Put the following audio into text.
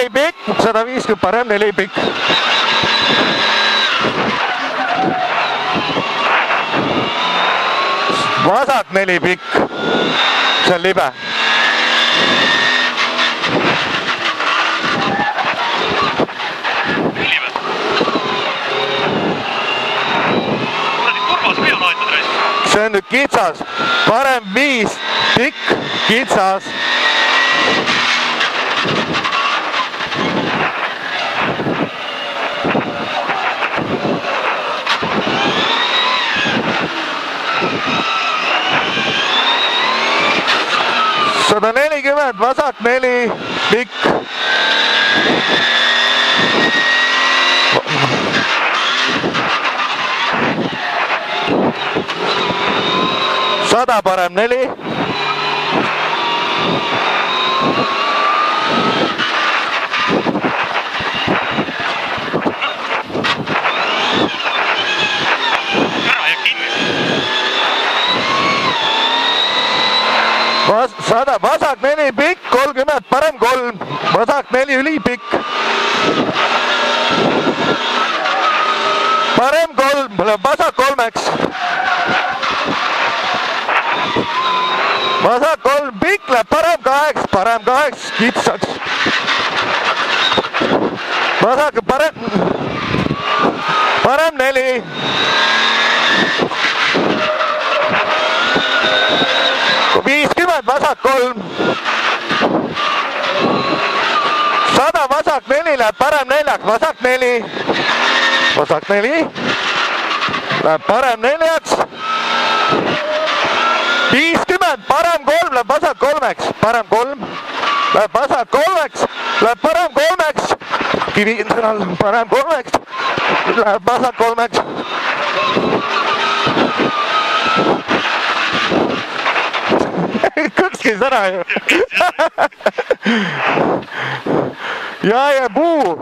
neli pikk, 150 parem, neli pikk. Vasak neli pikk, see on libe. See on nüüd kitsas, parem 5 pikk, kitsas. Sada 40, vasak 4 pikk. Sada parem 4. Sada vasak 4 pikk, 30 parem 3, vasak 4 ülipikk. Parem 3, läheb vasak 3-ks. Vasak 3 pikk, läheb parem 8, parem 8, kitsaks. Vasak parem 4. Vasak 3. 100 vasak 4 läheb parem 4-ks, vasak 4. Vasak 4 läheb parem 4-ks. 50 parem 3 läheb vasak 3-ks, parem 3 läheb vasak 3-ks, läheb parem 3-ks. Kivi all parem 3-ks, läheb vasak 3-ks. Kõkskis ära ju. Ja puu.